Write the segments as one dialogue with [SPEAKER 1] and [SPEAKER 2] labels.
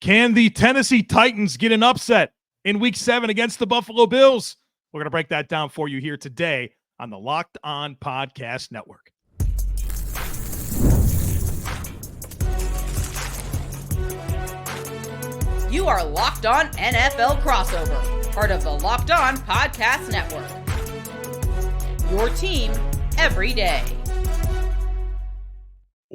[SPEAKER 1] Can the Tennessee Titans get an upset in Week 7 against the Buffalo Bills? We're going to break that down for you here today on the Locked On Podcast Network.
[SPEAKER 2] You are Locked On NFL Crossover, part of the Locked On Podcast Network. Your team every day.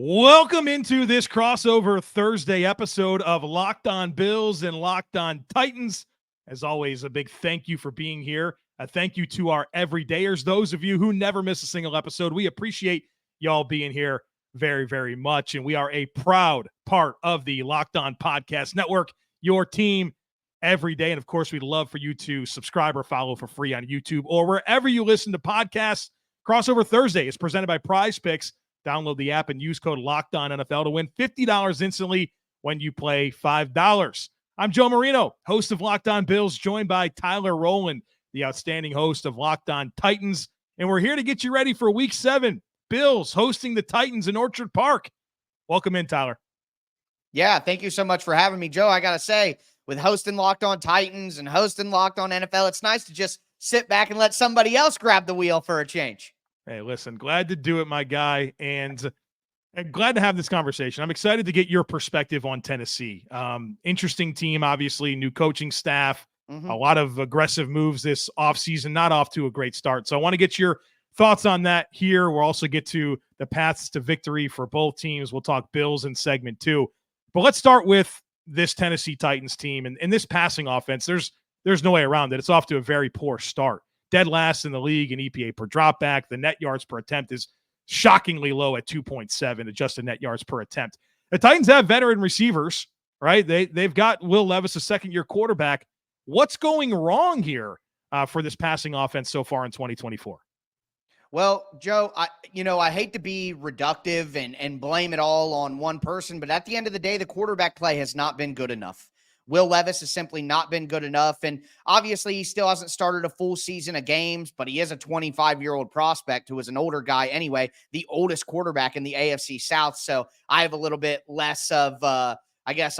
[SPEAKER 1] Welcome into this crossover Thursday episode of Locked On Bills and Locked On Titans. As always, a big thank you for being here. A thank you to our everydayers, those of you who never miss a single episode. We appreciate y'all being here very, very much. And we are a proud part of the Locked On Podcast Network, your team every day. And of course, we'd love for you to subscribe or follow for free on YouTube or wherever you listen to podcasts. Crossover Thursday is presented by Prize Picks. Download the app and use code LOCKEDONNFL to win $50 instantly when you play $5. I'm Joe Marino, host of Locked On Bills, joined by Tyler Rowland, the outstanding host of Locked On Titans. And we're here to get you ready for Week 7. Bills hosting the Titans in Orchard Park. Welcome in, Tyler.
[SPEAKER 3] Yeah, thank you so much for having me, Joe. I got to say, with hosting Locked On Titans and hosting Locked On NFL, it's nice to just sit back and let somebody else grab the wheel for a change.
[SPEAKER 1] Hey, listen, glad to do it, my guy, and glad to have this conversation. I'm excited to get your perspective on Tennessee. Interesting team, obviously, new coaching staff, a lot of aggressive moves this offseason, not off to a great start. So I want to get your thoughts on that here. We'll also get to the paths to victory for both teams. We'll talk Bills in segment 2. But let's start with this Tennessee Titans team. And this passing offense, there's no way around it. It's off to a very poor start. Dead last in the league in EPA per dropback. The net yards per attempt is shockingly low at 2.7 adjusted net yards per attempt. The Titans have veteran receivers, right? They've got Will Levis, a second-year quarterback. What's going wrong here for this passing offense so far in 2024?
[SPEAKER 3] Well, Joe, I hate to be reductive and blame it all on one person, but at the end of the day, the quarterback play has not been good enough. Will Levis has simply not been good enough. And obviously, he still hasn't started a full season of games, but he is a 25-year-old prospect who is an older guy anyway, the oldest quarterback in the AFC South. So I have a little bit less of, a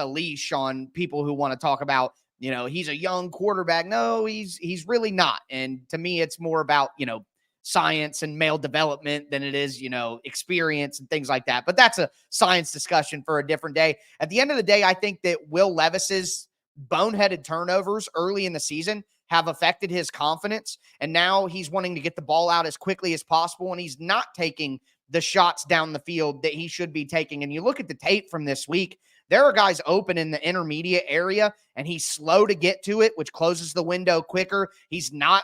[SPEAKER 3] leash on people who want to talk about, he's a young quarterback. No, he's really not. And to me, it's more about, science and male development than it is, experience and things like that. But that's a science discussion for a different day. At the end of the day, I think that Will Levis's boneheaded turnovers early in the season have affected his confidence. And now he's wanting to get the ball out as quickly as possible. And he's not taking the shots down the field that he should be taking. And you look at the tape from this week, there are guys open in the intermediate area and he's slow to get to it, which closes the window quicker. He's not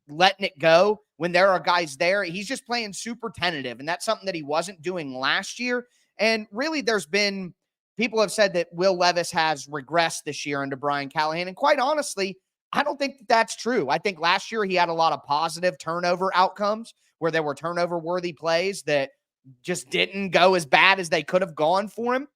[SPEAKER 3] letting it go when there are guys there. He's just playing super tentative, and that's something that he wasn't doing last year. And really, people have said that Will Levis has regressed this year under Brian Callahan, and quite honestly, I don't think that's true. I think last year he had a lot of positive turnover outcomes where there were turnover-worthy plays that just didn't go as bad as they could have gone for him.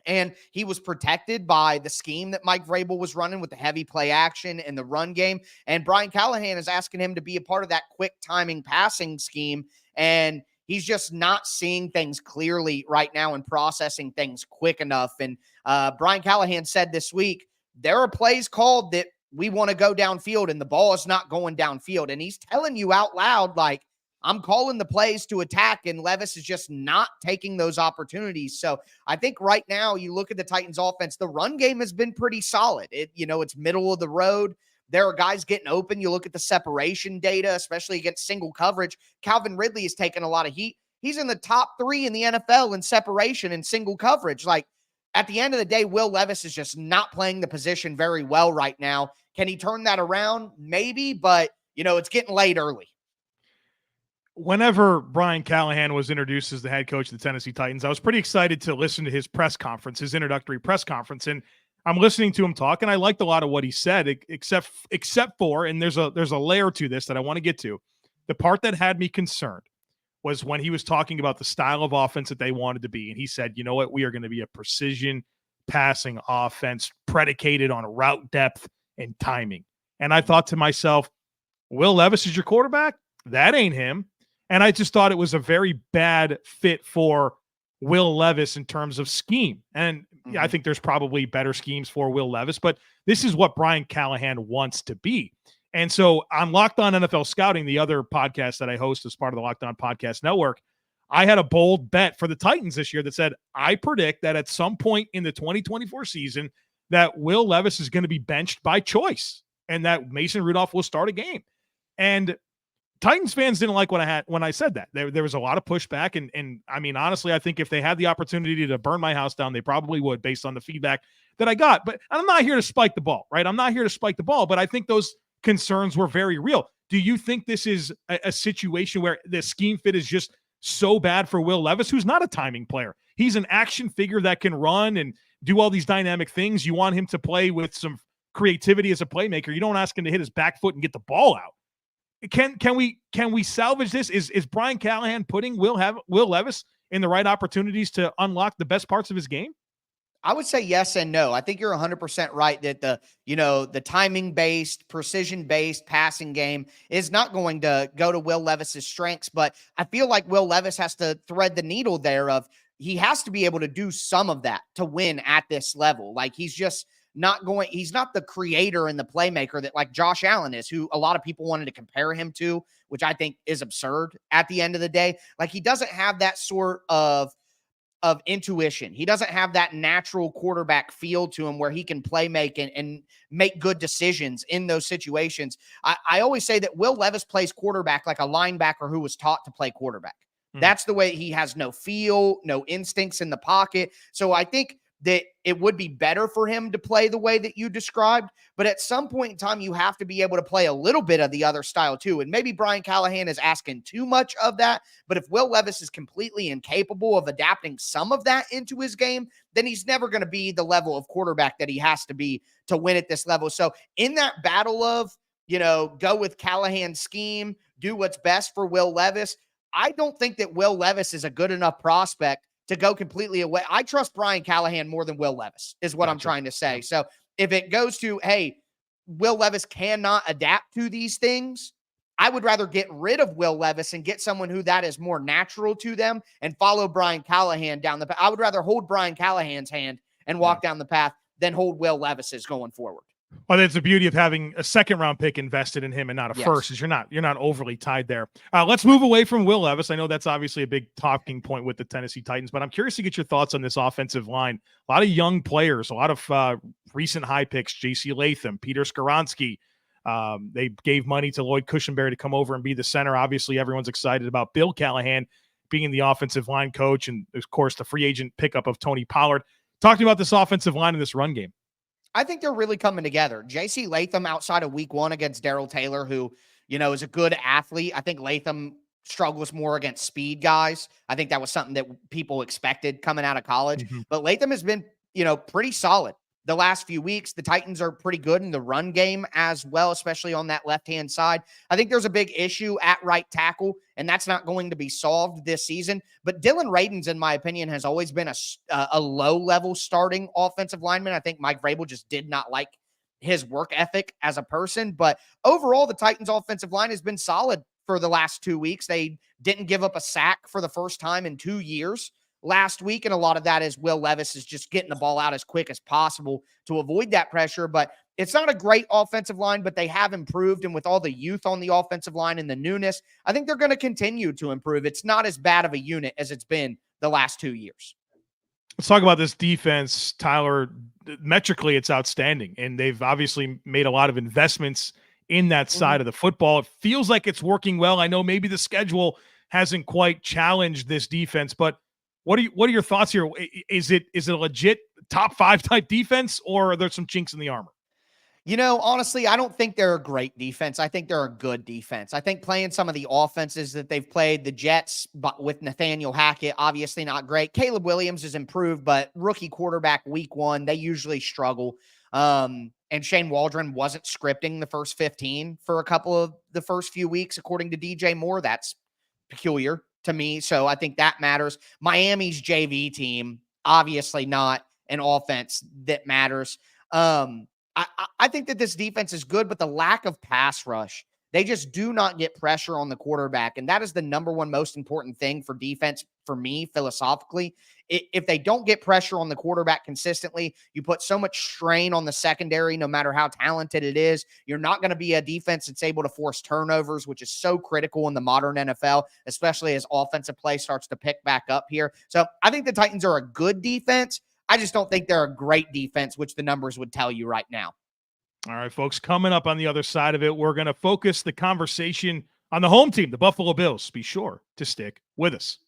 [SPEAKER 3] And he was protected by the scheme that Mike Vrabel was running with the heavy play action and the run game. And Brian Callahan is asking him to be a part of that quick timing passing scheme. And he's just not seeing things clearly right now and processing things quick enough. And Brian Callahan said this week, there are plays called that we want to go downfield and the ball is not going downfield. And he's telling you out loud, like, I'm calling the plays to attack, and Levis is just not taking those opportunities. So I think right now you look at the Titans offense, the run game has been pretty solid. It's middle of the road. There are guys getting open. You look at the separation data, especially against single coverage. Calvin Ridley has taken a lot of heat. He's in the top 3 in the NFL in separation and single coverage. Like, at the end of the day, Will Levis is just not playing the position very well right now. Can he turn that around? Maybe, but, it's getting late early.
[SPEAKER 1] Whenever Brian Callahan was introduced as the head coach of the Tennessee Titans, I was pretty excited to listen to his press conference, his introductory press conference. And I'm listening to him talk, and I liked a lot of what he said, except for, and there's a layer to this that I want to get to. The part that had me concerned was when he was talking about the style of offense that they wanted to be. And he said, you know what, we are going to be a precision passing offense predicated on route depth and timing. And I thought to myself, Will Levis is your quarterback? That ain't him. And I just thought it was a very bad fit for Will Levis in terms of scheme. And yeah, I
[SPEAKER 3] Mhm.
[SPEAKER 1] think there's probably better schemes for Will Levis, but this is what Brian Callahan wants to be. And so on Locked On NFL Scouting, the other podcast that I host as part of the Locked On Podcast Network, I had a bold bet for the Titans this year that said, I predict that at some point in the 2024 season, that Will Levis is going to be benched by choice and that Mason Rudolph will start a game. And Titans fans didn't like when I said that. There was a lot of pushback, and I mean, honestly, I think if they had the opportunity to burn my house down, they probably would, based on the feedback that I got. But I'm not here to spike the ball, right? I'm not here to spike the ball, but I think those concerns were very real. Do you think this is a situation where the scheme fit is just so bad for Will Levis, who's not a timing player? He's an action figure that can run and do all these dynamic things. You want him to play with some creativity as a playmaker. You don't ask him to hit his back foot and get the ball out. Can we salvage this? Is Brian Callahan putting Will Levis in the right opportunities to unlock the best parts of his game?
[SPEAKER 3] I would say yes and no. I think you're 100% right that the timing based, precision based passing game is not going to go to Will Levis's strengths, but I feel like Will Levis has to thread the needle there of he has to be able to do some of that to win at this level. Like he's not the creator and the playmaker that like Josh Allen is, who a lot of people wanted to compare him to, which I think is absurd at the end of the day. Like he doesn't have that sort of intuition. He doesn't have that natural quarterback feel to him where he can play make and make good decisions in those situations. I always say that Will Levis plays quarterback like a linebacker who was taught to play quarterback. That's the way. He has no feel, no instincts in the pocket. So I think that it would be better for him to play the way that you described. But at some point in time, you have to be able to play a little bit of the other style too. And maybe Brian Callahan is asking too much of that. But if Will Levis is completely incapable of adapting some of that into his game, then he's never going to be the level of quarterback that he has to be to win at this level. So in that battle of, go with Callahan's scheme, do what's best for Will Levis, I don't think that Will Levis is a good enough prospect to go completely away. I trust Brian Callahan more than Will Levis is what I'm trying to say.
[SPEAKER 1] Yep.
[SPEAKER 3] So if it goes to, hey, Will Levis cannot adapt to these things, I would rather get rid of Will Levis and get someone who that is more natural to them and follow Brian Callahan down the path. I would rather hold Brian Callahan's hand and walk down the path than hold Will Levis's going forward.
[SPEAKER 1] Well, that's the beauty of having a second round pick invested in him and not a first, is you're not overly tied there. Let's move away from Will Levis. I know that's obviously a big talking point with the Tennessee Titans, but I'm curious to get your thoughts on this offensive line. A lot of young players, a lot of recent high picks, J.C. Latham, Peter Skoronski. They gave money to Lloyd Cushenberry to come over and be the center. Obviously, everyone's excited about Bill Callahan being the offensive line coach, and of course, the free agent pickup of Tony Pollard. Talking about this offensive line and this run game.
[SPEAKER 3] I think they're really coming together. J.C. Latham outside of week one against Darrell Taylor, who, is a good athlete. I think Latham struggles more against speed guys. I think that was something that people expected coming out of college.
[SPEAKER 1] Mm-hmm.
[SPEAKER 3] But Latham has been, pretty solid the last few weeks. The Titans are pretty good in the run game as well, especially on that left-hand side. I think there's a big issue at right tackle, and that's not going to be solved this season. But Dylan Radins, in my opinion, has always been a low-level starting offensive lineman. I think Mike Vrabel just did not like his work ethic as a person. But overall, the Titans' offensive line has been solid for the last 2 weeks. They didn't give up a sack for the first time in 2 years last week, and a lot of that is Will Levis is just getting the ball out as quick as possible to avoid that pressure. But it's not a great offensive line, but they have improved, and with all the youth on the offensive line and the newness, I think they're going to continue to improve. It's not as bad of a unit as it's been the last 2 years.
[SPEAKER 1] Let's talk about this defense, Tyler. Metrically, it's outstanding, and they've obviously made a lot of investments in that side of the football. It feels like it's working well. I know maybe the schedule hasn't quite challenged this defense, but what are your thoughts here? Is it a legit top 5 type defense, or are there some chinks in the armor?
[SPEAKER 3] Honestly, I don't think they're a great defense. I think they're a good defense. I think playing some of the offenses that they've played, the Jets, but with Nathaniel Hackett, obviously not great. Caleb Williams has improved, but rookie quarterback week one, they usually struggle. And Shane Waldron wasn't scripting the first 15 for a couple of the first few weeks, according to DJ Moore. That's peculiar to me. So I think that matters. Miami's JV team, obviously not an offense that matters. I think that this defense is good, but the lack of pass rush They just do not get pressure on the quarterback. And that is the number one most important thing for defense for me, philosophically. If they don't get pressure on the quarterback consistently, you put so much strain on the secondary, no matter how talented it is. You're not going to be a defense that's able to force turnovers, which is so critical in the modern NFL, especially as offensive play starts to pick back up here. So I think the Titans are a good defense. I just don't think they're a great defense, which the numbers would tell you right now.
[SPEAKER 1] All right, folks, coming up on the other side of it, we're going to focus the conversation on the home team, the Buffalo Bills. Be sure to stick with us.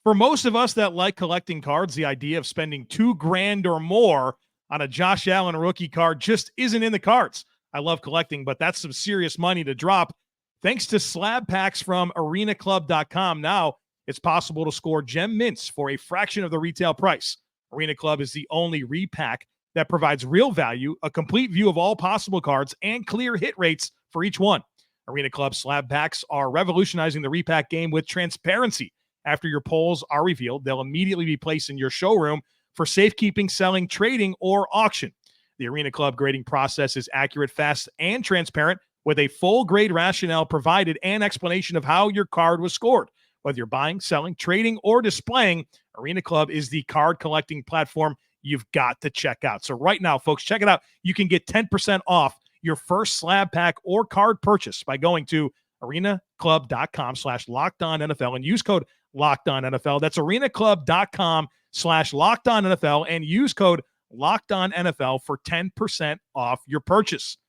[SPEAKER 1] For most of us that like collecting cards, the idea of spending $2,000 or more on a Josh Allen rookie card just isn't in the cards. I love collecting, but that's some serious money to drop. Thanks to slab packs from arenaclub.com, now it's possible to score gem mints for a fraction of the retail price. Arena Club is the only repack that provides real value, a complete view of all possible cards, and clear hit rates for each one. Arena Club slab packs are revolutionizing the repack game with transparency. After your polls are revealed, they'll immediately be placed in your showroom for safekeeping, selling, trading, or auction. The Arena Club grading process is accurate, fast, and transparent, with a full grade rationale provided and explanation of how your card was scored. Whether you're buying, selling, trading, or displaying, Arena Club is the card collecting platform you've got to check out. So right now, folks, check it out. You can get 10% off your first slab pack or card purchase by going to arenaclub.com/LockedOnNFL and use code LockedOnNFL. That's arenaclub.com/LockedOnNFL and use code LockedOnNFL for 10% off your purchase.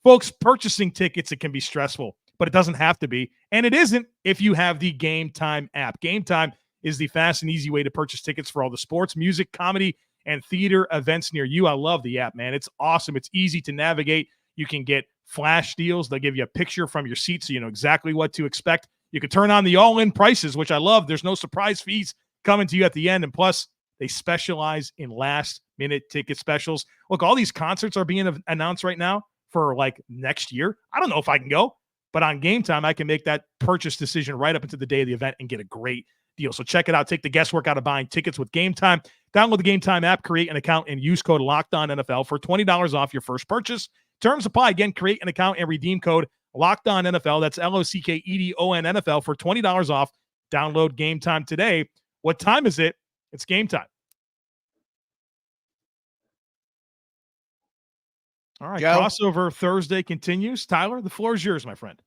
[SPEAKER 1] Folks, purchasing tickets, it can be stressful, but it doesn't have to be. And it isn't if you have the Game Time app. Game Time is the fast and easy way to purchase tickets for all the sports, music, comedy, and theater events near you. I love the app, man. It's awesome. It's easy to navigate. You can get flash deals. They'll give you a picture from your seat so you know exactly what to expect. You can turn on the all-in prices, which I love. There's no surprise fees coming to you at the end. And plus, they specialize in last-minute ticket specials. Look, all these concerts are being announced right now for like next year. I don't know if I can go, but on Game Time, I can make that purchase decision right up into the day of the event and get a great deal. So check it out. Take the guesswork out of buying tickets with Game Time. Download the Game Time app, create an account, and use code LockedOnNFL for $20 off your first purchase. Terms apply. Again, create an account and redeem code LockedOnNFL. That's LOCKEDONNFL for $20 off. Download Game Time today. What time is it? It's game time. All right,
[SPEAKER 3] Joe?
[SPEAKER 1] Crossover Thursday continues. Tyler, the floor is yours, my friend.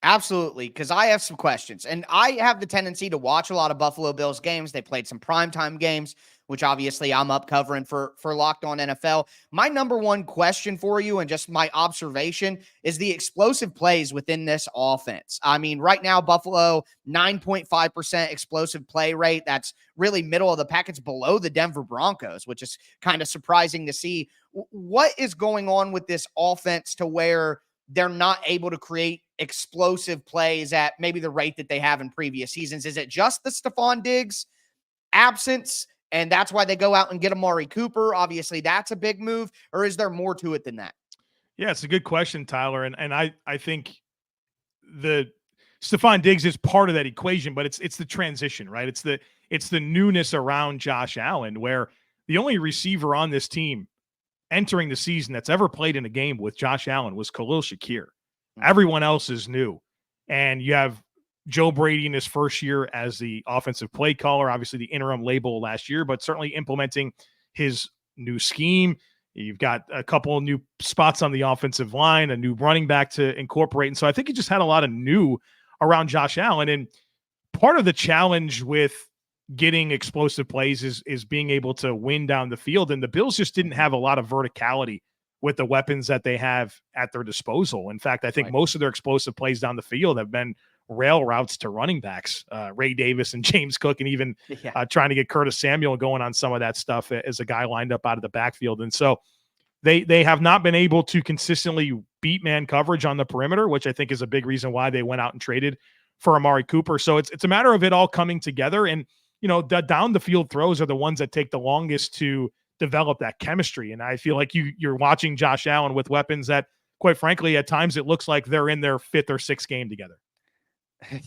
[SPEAKER 3] Absolutely, because I have some questions. And I have the tendency to watch a lot of Buffalo Bills games. They played some primetime games, which obviously I'm up covering for Locked On NFL. My number one question for you and just my observation is the explosive plays within this offense. I mean, right now, Buffalo, 9.5% explosive play rate. That's really middle of the pack. It's below the Denver Broncos, which is kind of surprising to see. What is going on with this offense to where they're not able to create explosive plays at maybe the rate that they have in previous seasons? Is it just the Stephon Diggs absence, and that's why they go out and get Amari Cooper? Obviously, that's a big move. Or is there more to it than that?
[SPEAKER 1] Yeah, it's a good question, Tyler. And I think the Stephon Diggs is part of that equation, but it's the transition, right? It's the newness around Josh Allen, where the only receiver on this team entering the season that's ever played in a game with Josh Allen was Khalil Shakir. Everyone else is new. And you have Joe Brady in his first year as the offensive play caller, obviously the interim label last year, but certainly implementing his new scheme. You've got a couple of new spots on the offensive line, a new running back to incorporate. And so I think he just had a lot of new around Josh Allen. And part of the challenge with getting explosive plays is being able to win down the field. And the Bills just didn't have a lot of verticality with the weapons that they have at their disposal. In fact, I think most of their explosive plays down the field have been rail routes to running backs, Ray Davis and James Cook, and even trying to get Curtis Samuel going on some of that stuff as a guy lined up out of the backfield. And so they have not been able to consistently beat man coverage on the perimeter, which I think is a big reason why they went out and traded for Amari Cooper. So it's a matter of it all coming together. And you know, the down the field throws are the ones that take the longest to develop that chemistry. And I feel like you're watching Josh Allen with weapons that, quite frankly, at times it looks like they're in their fifth or sixth game together.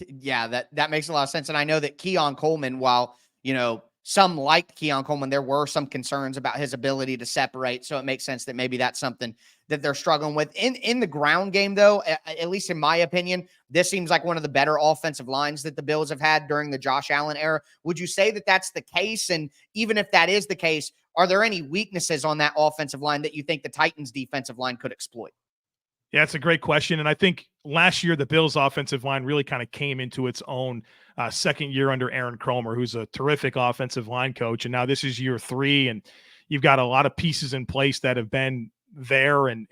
[SPEAKER 3] Yeah, that makes a lot of sense. And I know that Keon Coleman, while, you know, some liked Keon Coleman. There were some concerns about his ability to separate. So it makes sense that maybe that's something that they're struggling with. In the ground game, though, at least in my opinion, this seems like one of the better offensive lines that the Bills have had during the Josh Allen era. Would you say that that's the case? And even if that is the case, are there any weaknesses on that offensive line that you think the Titans defensive line could exploit?
[SPEAKER 1] Yeah, it's a great question. And I think last year, the Bills offensive line really kind of came into its own second year under Aaron Kromer, who's a terrific offensive line coach. And now this is year 3, and you've got a lot of pieces in place that have been there. And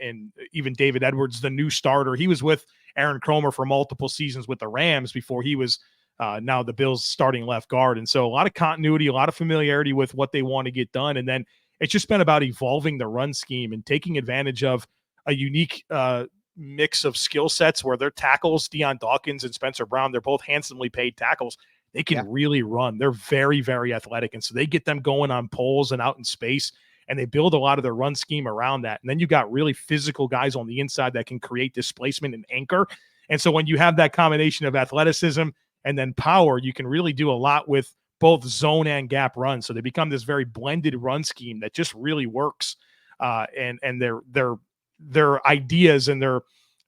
[SPEAKER 1] even David Edwards, the new starter, he was with Aaron Kromer for multiple seasons with the Rams before he was now the Bills starting left guard. And so a lot of continuity, a lot of familiarity with what they want to get done. And then it's just been about evolving the run scheme and taking advantage of a unique mix of skill sets where their tackles, Deion Dawkins and Spencer Brown, they're both handsomely paid tackles. They can really run. They're very, very athletic. And so they get them going on poles and out in space, and they build a lot of their run scheme around that. And then you got really physical guys on the inside that can create displacement and anchor. And so when you have that combination of athleticism and then power, you can really do a lot with both zone and gap runs. So they become this very blended run scheme that just really works. And their ideas and their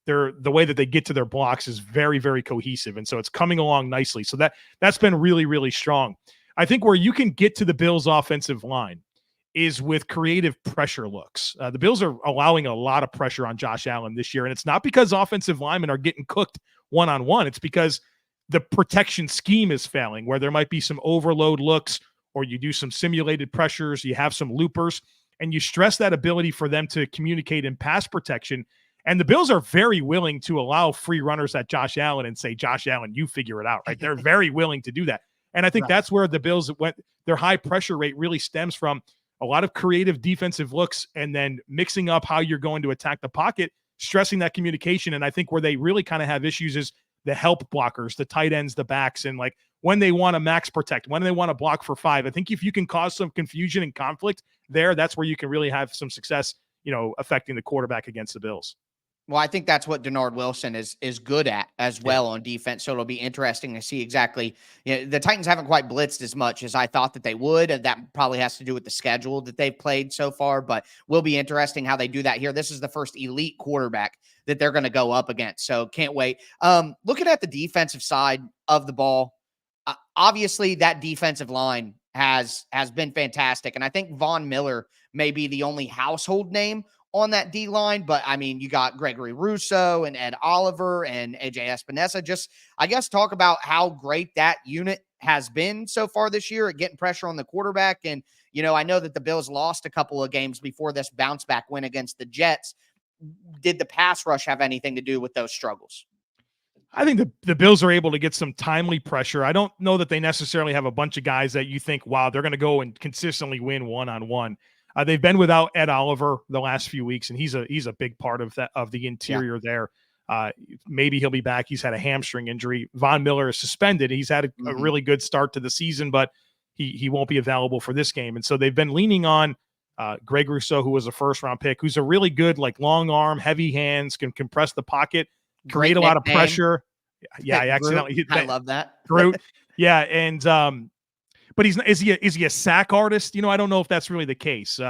[SPEAKER 1] the way that they get to their blocks is very, very cohesive. And so it's coming along nicely. So that's been really, really strong. I think where you can get to the Bills offensive line is with creative pressure looks. The Bills are allowing a lot of pressure on Josh Allen this year. And it's not because offensive linemen are getting cooked one-on-one. It's because the protection scheme is failing, where there might be some overload looks, or you do some simulated pressures, you have some loopers, and you stress that ability for them to communicate in pass protection. And the Bills are very willing to allow free runners at Josh Allen and say, Josh Allen, you figure it out, right? They're very willing to do that. And I think that's where the Bills their high pressure rate really stems from a lot of creative defensive looks and then mixing up how you're going to attack the pocket, stressing that communication. And I think where they really kind of have issues is the help blockers, the tight ends, the backs, and like when they want to max protect, when they want to block for 5. I think if you can cause some confusion and conflict there, that's where you can really have some success, affecting the quarterback against the Bills.
[SPEAKER 3] Well, I think that's what Denard Wilson is good at as well on defense. So it'll be interesting to see exactly. The Titans haven't quite blitzed as much as I thought that they would. And that probably has to do with the schedule that they've played so far, but will be interesting how they do that here. This is the first elite quarterback that they're going to go up against. So can't wait. Looking at the defensive side of the ball, obviously that defensive line has been fantastic. And I think Von Miller may be the only household name on that D line, but I mean, you got Gregory Rousseau and Ed Oliver and AJ Espinosa. Just, I guess, talk about how great that unit has been so far this year at getting pressure on the quarterback. And, I know that the Bills lost a couple of games before this bounce back win against the Jets. Did the pass rush have anything to do with those struggles?
[SPEAKER 1] I think the Bills are able to get some timely pressure. I don't know that they necessarily have a bunch of guys that you think, wow, they're going to go and consistently win one-on-one. They've been without Ed Oliver the last few weeks, and he's a big part of that, of the interior there. Maybe he'll be back. He's had a hamstring injury. Von Miller is suspended. He's had a really good start to the season, but he won't be available for this game. And so they've been leaning on Greg Rousseau, who was a first-round pick, who's a really good, like, long arm, heavy hands, can compress the pocket, create a lot of pressure. Yeah, I accidentally hit that.
[SPEAKER 3] I love that.
[SPEAKER 1] Groot. Yeah, and but is he a sack artist? I don't know if that's really the case.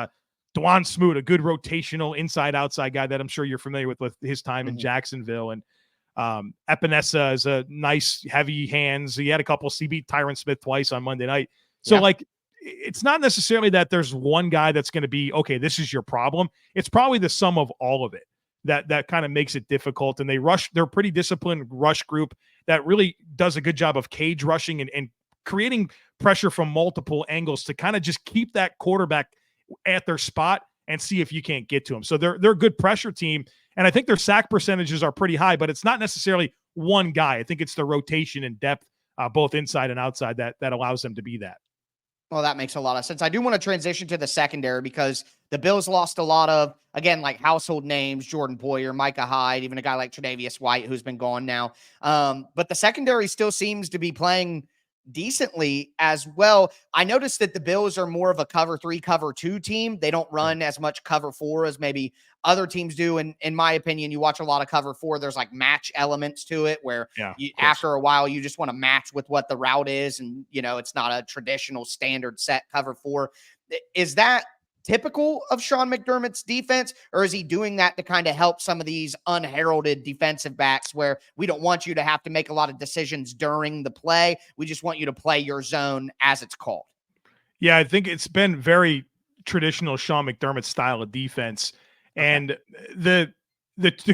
[SPEAKER 1] Dwan Smoot, a good rotational inside-outside guy that I'm sure you're familiar with his time in Jacksonville. And Epinesa is a nice, heavy hands. He had a couple. He beat Tyron Smith twice on Monday night. So, it's not necessarily that there's one guy that's going to be, okay, this is your problem. It's probably the sum of all of it that kind of makes it difficult. And they're a pretty disciplined rush group that really does a good job of cage rushing and creating pressure from multiple angles to kind of just keep that quarterback at their spot and see if you can't get to them. So they're a good pressure team. And I think their sack percentages are pretty high, but it's not necessarily one guy. I think it's the rotation and depth, both inside and outside, that allows them to be that.
[SPEAKER 3] Well, that makes a lot of sense. I do want to transition to the secondary because the Bills lost a lot of, again, like household names, Jordan Poyer, Micah Hyde, even a guy like Tre'Davious White, who's been gone now. But the secondary still seems to be playing decently as well. I noticed that the Bills are more of a cover 3, cover 2 team. They don't run as much cover 4 as maybe other teams do. And in my opinion, you watch a lot of cover 4, there's like match elements to it where
[SPEAKER 1] Yeah,
[SPEAKER 3] after a while, you just want to match with what the route is. And, it's not a traditional standard set cover 4. Is that typical of Sean McDermott's defense, or is he doing that to kind of help some of these unheralded defensive backs where we don't want you to have to make a lot of decisions during the play? We just want you to play your zone as it's called.
[SPEAKER 1] Yeah, I think it's been very traditional Sean McDermott style of defense. And the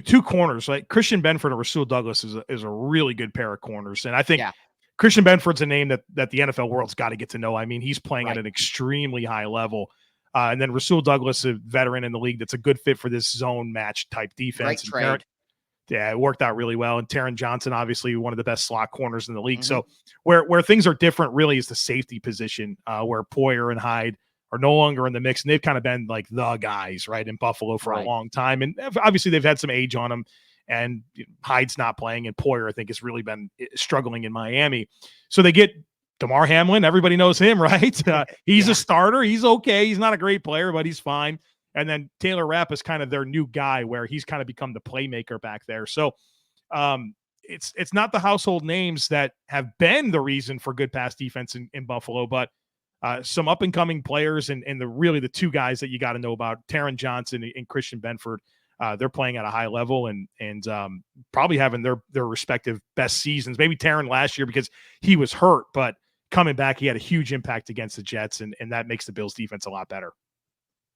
[SPEAKER 1] two corners, like Christian Benford and Rasul Douglas is a really good pair of corners. And I think Christian Benford's a name that the NFL world's got to get to know. I mean, he's playing at an extremely high level. And then Rasul Douglas, a veteran in the league that's a good fit for this zone match type defense.
[SPEAKER 3] Great trade.
[SPEAKER 1] It worked out really well. And Taron Johnson, obviously one of the best slot corners in the league. So where things are different really is the safety position, where Poyer and Hyde are no longer in the mix. And they've kind of been like the guys, right, in Buffalo for a long time. And obviously they've had some age on them. And Hyde's not playing. And Poyer, I think, has really been struggling in Miami. So they get Damar Hamlin. Everybody knows him, right? He's a starter. He's okay. He's not a great player, but he's fine. And then Taylor Rapp is kind of their new guy where he's kind of become the playmaker back there. So it's not the household names that have been the reason for good pass defense in Buffalo, but some up-and-coming players and the two guys that you got to know about, Taron Johnson and Christian Benford. They're playing at a high level and probably having their respective best seasons. Maybe Taron last year because he was hurt, but coming back, he had a huge impact against the Jets, and that makes the Bills defense a lot better.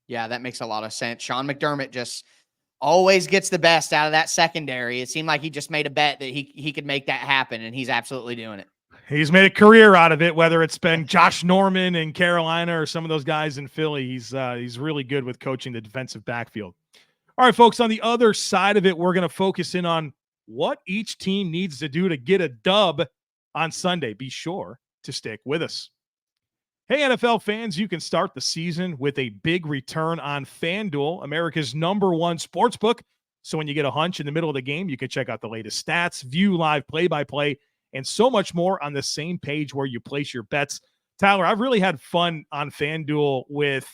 [SPEAKER 3] Yeah, that makes a lot of sense. Sean McDermott just always gets the best out of that secondary. It seemed like he just made a bet that he could make that happen, and he's absolutely doing it.
[SPEAKER 1] He's made a career out of it, whether it's been Josh Norman in Carolina or some of those guys in Philly. He's really good with coaching the defensive backfield. All right, folks, on the other side of it, we're going to focus in on what each team needs to do to get a dub on Sunday. Be sure to stick with us. Hey, NFL fans, you can start the season with a big return on FanDuel, America's #1 sportsbook. So when you get a hunch in the middle of the game, you can check out the latest stats, view live play-by-play, and so much more on the same page where you place your bets. Tyler, I've really had fun on FanDuel with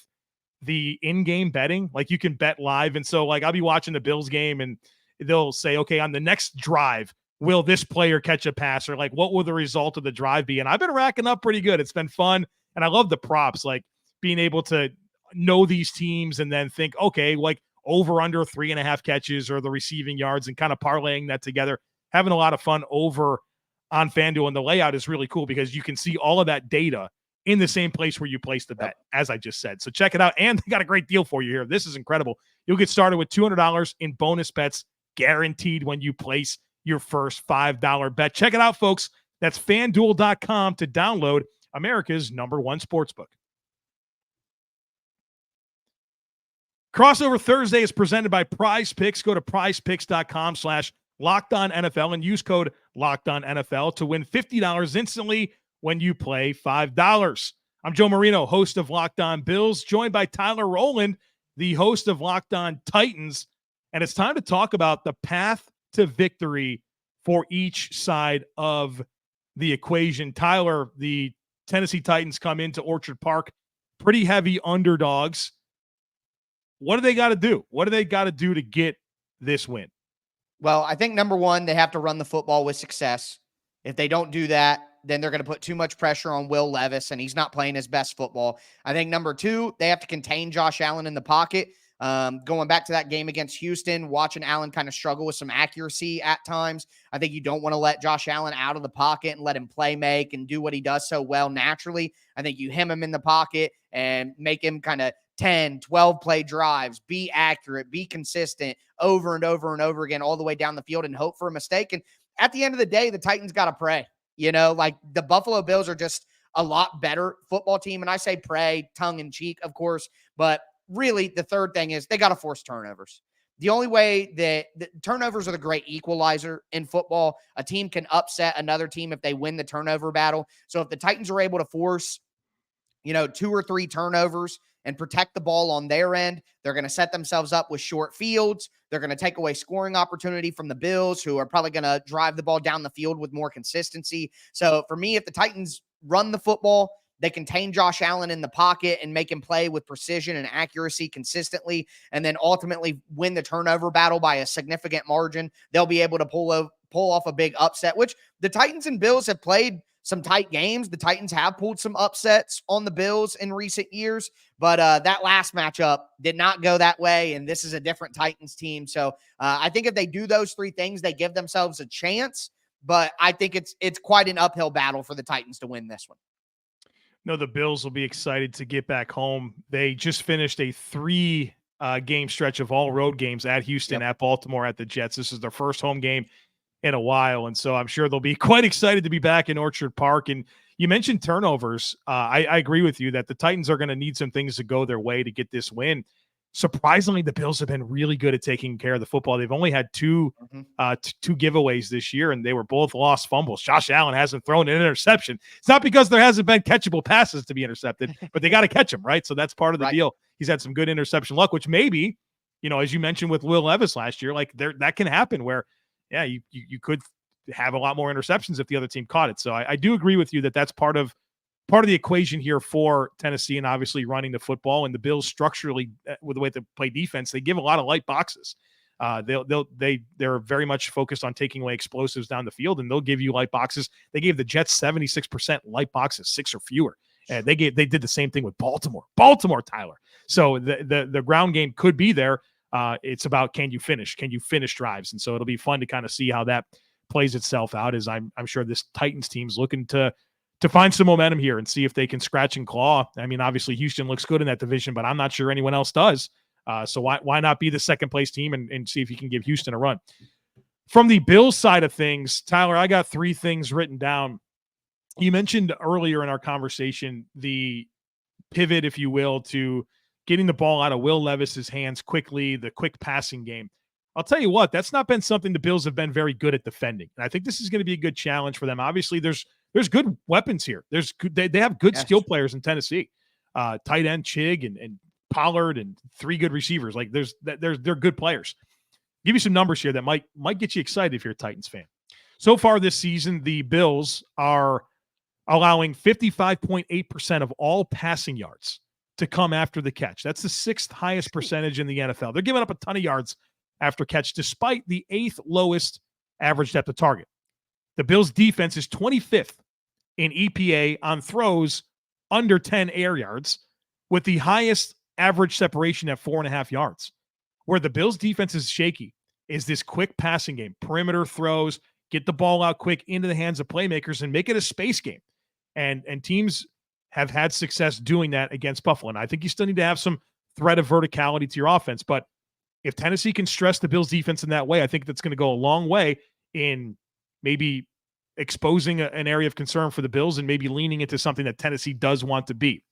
[SPEAKER 1] the in-game betting. Like, you can bet live. And so, like, I'll be watching the Bills game and they'll say, okay, on the next drive, will this player catch a pass? Or like, what will the result of the drive be? And I've been racking up pretty good. It's been fun. And I love the props, like being able to know these teams and then think, okay, like over under 3.5 catches or the receiving yards and kind of parlaying that together. Having a lot of fun over on FanDuel. And the layout is really cool because you can see all of that data in the same place where you place the bet, as I just said. So check it out. And they got a great deal for you here. This is incredible. You'll get started with $200 in bonus bets guaranteed when you place your first $5 bet. Check it out, folks. That's FanDuel.com to download America's #1 sportsbook. Crossover Thursday is presented by Prize Picks. Go to prizepicks.com/LockedOnNFL and use code LockedOnNFL to win $50 instantly when you play $5. I'm Joe Marino, host of Locked On Bills, joined by Tyler Rowland, the host of Locked On Titans. And it's time to talk about the path to victory for each side of the equation. Tyler, the Tennessee Titans come into Orchard Park, pretty heavy underdogs. What do they got to do? What do they got to do to get this win?
[SPEAKER 3] Well, I think #1, they have to run the football with success. If they don't do that, then they're going to put too much pressure on Will Levis, and he's not playing his best football. I think #2, they have to contain Josh Allen in the pocket. Going back to that game against Houston, watching Allen kind of struggle with some accuracy at times. I think you don't want to let Josh Allen out of the pocket and let him play make and do what he does so well naturally. I think you hem him in the pocket and make him kind of 10, 12 play drives, be accurate, be consistent over and over and over again, all the way down the field and hope for a mistake. And at the end of the day, the Titans got to pray. Like the Buffalo Bills are just a lot better football team. And I say pray tongue in cheek, of course, but really the third thing is they got to force turnovers. The only way that the turnovers are the great equalizer in football. A team can upset another team if they win the turnover battle. So if the Titans are able to force, 2 or 3 turnovers and protect the ball on their end, they're going to set themselves up with short fields. They're going to take away scoring opportunity from the Bills, who are probably going to drive the ball down the field with more consistency. So for me, if the Titans run the football, they contain Josh Allen in the pocket and make him play with precision and accuracy consistently, and then ultimately win the turnover battle by a significant margin, they'll be able to pull off a big upset, which the Titans and Bills have played some tight games. The Titans have pulled some upsets on the Bills in recent years, but that last matchup did not go that way, and this is a different Titans team. So I think if they do those three things, they give themselves a chance, but I think it's quite an uphill battle for the Titans to win this one.
[SPEAKER 1] No, the Bills will be excited to get back home. They just finished a 3 game stretch of all road games at Houston, at Baltimore, at the Jets. This is their first home game in a while, and so I'm sure they'll be quite excited to be back in Orchard Park. And you mentioned turnovers. I agree with you that the Titans are going to need some things to go their way to get this win. Surprisingly, the Bills have been really good at taking care of the football. They've only had two giveaways this year, and they were both lost fumbles. Josh Allen hasn't thrown an interception. It's not because there hasn't been catchable passes to be intercepted, but they got to catch them, right? So that's part of the deal. He's had some good interception luck, which maybe, as you mentioned with Will Levis last year, like that can happen where, you could have a lot more interceptions if the other team caught it. So I do agree with you that that's part of the equation here for Tennessee, and obviously running the football. And the Bills structurally, with the way they play defense, they give a lot of light boxes. They're very much focused on taking away explosives down the field, and they'll give you light boxes. They gave the Jets 76% light boxes, 6 or fewer. They did the same thing with Baltimore, Tyler. So the ground game could be there. It's about can you finish drives, and so it'll be fun to kind of see how that plays itself out. As I'm sure this Titans team's looking to find some momentum here and see if they can scratch and claw. I mean, obviously Houston looks good in that division, but I'm not sure anyone else does. So why not be the second place team and see if you can give Houston a run? From the Bills side of things, Tyler, I got 3 things written down. You mentioned earlier in our conversation the pivot, if you will, to getting the ball out of Will Levis's hands quickly, the quick passing game. I'll tell you what, that's not been something the Bills have been very good at defending. And I think this is going to be a good challenge for them. Obviously, there's good weapons here. They have good skill players in Tennessee. Tight end Chig and Pollard and 3 good receivers. Like they're good players. Give you some numbers here that might get you excited if you're a Titans fan. So far this season, the Bills are allowing 55.8% of all passing yards to come after the catch. That's the 6th highest percentage in the NFL. They're giving up a ton of yards after catch, despite the 8th lowest average depth of target. The Bills' defense is 25th in EPA on throws under 10 air yards, with the highest average separation at 4.5 yards. Where the Bills' defense is shaky is this quick passing game, perimeter throws, get the ball out quick into the hands of playmakers and make it a space game. And teams have had success doing that against Buffalo. And I think you still need to have some threat of verticality to your offense. But if Tennessee can stress the Bills' defense in that way, I think that's going to go a long way in maybe exposing an area of concern for the Bills and maybe leaning into something that Tennessee does want to be.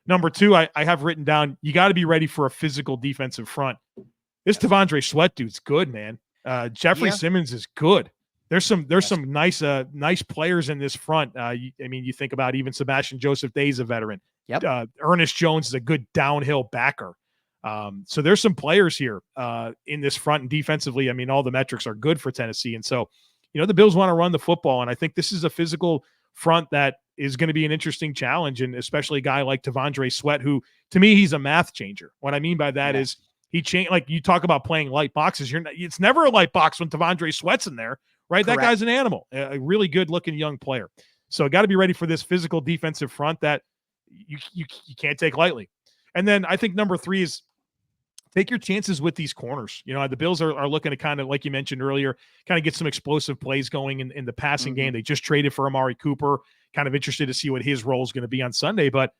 [SPEAKER 1] Number 2, I have written down, you got to be ready for a physical defensive front. This Tavondre Sweat dude's good, man. Jeffrey Simmons is good. There's some nice players in this front. You think about even Sebastian Joseph Day's a veteran. Ernest Jones is a good downhill backer. So there's some players here in this front, and defensively, I mean, all the metrics are good for Tennessee. And so, the Bills want to run the football, and I think this is a physical front that is going to be an interesting challenge, and especially a guy like Tavondre Sweat, who, to me, he's a math changer. What I mean by that is he changed. Like you talk about playing light boxes, it's never a light box when Tavondre Sweat's in there, right? Correct. That guy's an animal, a really good-looking young player. So got to be ready for this physical defensive front that you can't take lightly. And then I think number 3 is take your chances with these corners. The Bills are looking to kind of, like you mentioned earlier, kind of get some explosive plays going in the passing game. They just traded for Amari Cooper. Kind of interested to see what his role is going to be on Sunday. But,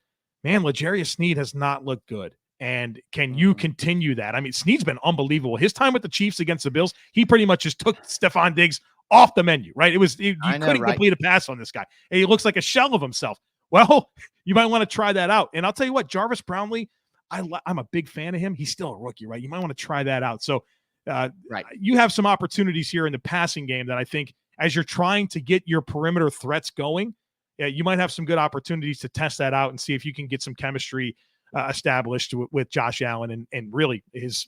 [SPEAKER 1] man, L'Jarius Sneed has not looked good. And can you continue that? I mean, Sneed's been unbelievable. His time with the Chiefs against the Bills, he pretty much just took Stephon Diggs off the menu, right? You couldn't complete a pass on this guy. And he looks like a shell of himself. Well, you might want to try that out. And I'll tell you what, Jarvis Brownlee, I'm a big fan of him. He's still a rookie, right? You might want to try that out. So you have some opportunities here in the passing game that I think as you're trying to get your perimeter threats going, you might have some good opportunities to test that out and see if you can get some chemistry established with Josh Allen and really his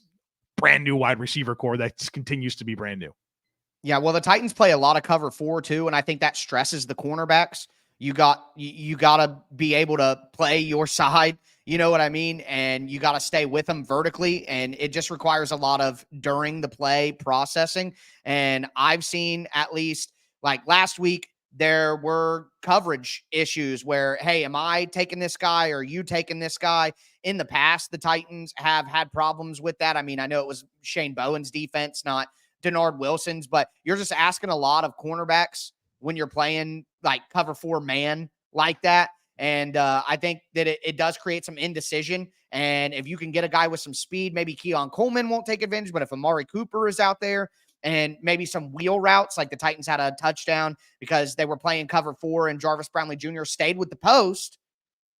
[SPEAKER 1] brand new wide receiver core that continues to be brand new.
[SPEAKER 3] Yeah, well, the Titans play a lot of cover 4 too, and I think that stresses the cornerbacks. You got to be able to play your side. You know what I mean? And you got to stay with them vertically. And it just requires a lot of during the play processing. And I've seen, at least like last week, there were coverage issues where, hey, am I taking this guy or are you taking this guy? In the past, the Titans have had problems with that. I mean, I know it was Shane Bowen's defense, not Denard Wilson's, but you're just asking a lot of cornerbacks when you're playing like cover 4 man like that. And I think that it does create some indecision. And if you can get a guy with some speed, maybe Keon Coleman won't take advantage, but if Amari Cooper is out there and maybe some wheel routes, like the Titans had a touchdown because they were playing cover 4 and Jarvis Brownlee Jr. stayed with the post,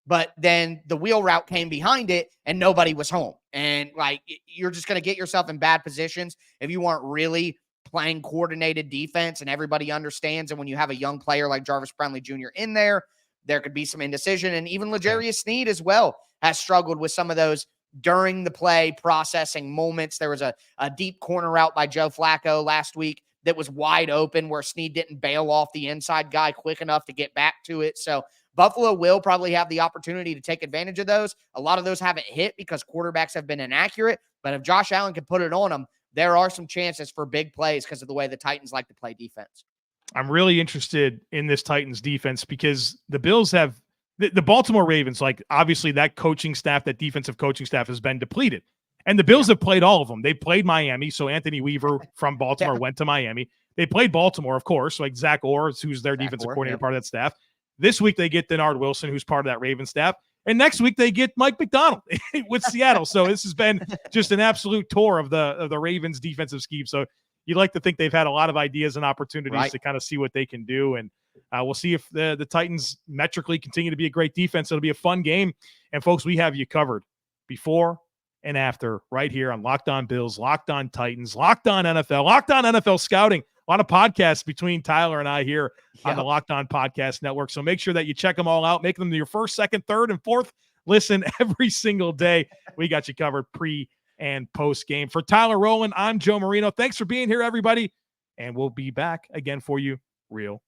[SPEAKER 3] but then the wheel route came behind it and nobody was home. And like, you're just going to get yourself in bad positions if you weren't really playing coordinated defense and everybody understands. And when you have a young player like Jarvis Brownlee Jr. in there, there could be some indecision. And even L'Jarius Sneed as well has struggled with some of those during the play processing moments. There was a deep corner route by Joe Flacco last week that was wide open where Sneed didn't bail off the inside guy quick enough to get back to it. So Buffalo will probably have the opportunity to take advantage of those. A lot of those haven't hit because quarterbacks have been inaccurate. But if Josh Allen can put it on them, there are some chances for big plays because of the way the Titans like to play defense.
[SPEAKER 1] I'm really interested in this Titans defense because the Bills have the Baltimore Ravens, like obviously that coaching staff, that defensive coaching staff has been depleted. And the Bills have played all of them. They played Miami. So Anthony Weaver from Baltimore went to Miami. They played Baltimore, of course, like Zach Orr, who's their defensive coordinator, part of that staff. This week they get Denard Wilson, who's part of that Ravens staff. And next week they get Mike McDonald with Seattle. So this has been just an absolute tour of the Ravens defensive scheme. So you'd like to think they've had a lot of ideas and opportunities to kind of see what they can do. And we'll see if the Titans metrically continue to be a great defense. It'll be a fun game. And folks, we have you covered before and after right here on Locked On Bills, Locked On Titans, Locked On NFL, Locked On NFL Scouting. A lot of podcasts between Tyler and I here on the Locked On Podcast Network. So make sure that you check them all out. Make them your first, second, third, and fourth listen every single day. We got you covered pre and post game. For Tyler Rowland, I'm Joe Marino. Thanks for being here, everybody. And we'll be back again for you real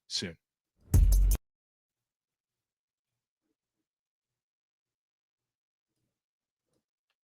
[SPEAKER 1] soon.